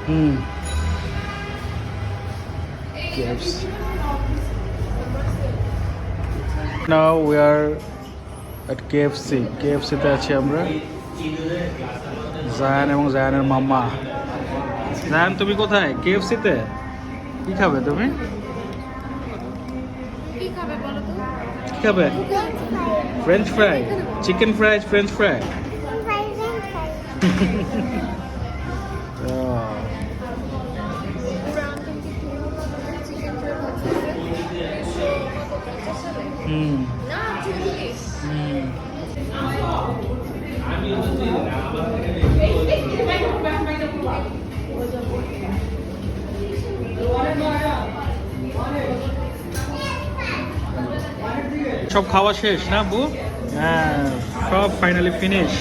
Hmm KFC. Now we are at KFC. KFC তে আছি আমরা, জায়ান এবং জায়ানের মামা। জায়ান তুমি কোথায়? KFC তে কি খাবে তুমি? কি খাবে বলো তো? কি খাবে? French fry, chicken fries, french fry. হুম হুম সব খাওয়া শেষ না বু? হ্যাঁ, সব ফাইনালি ফিনিশ।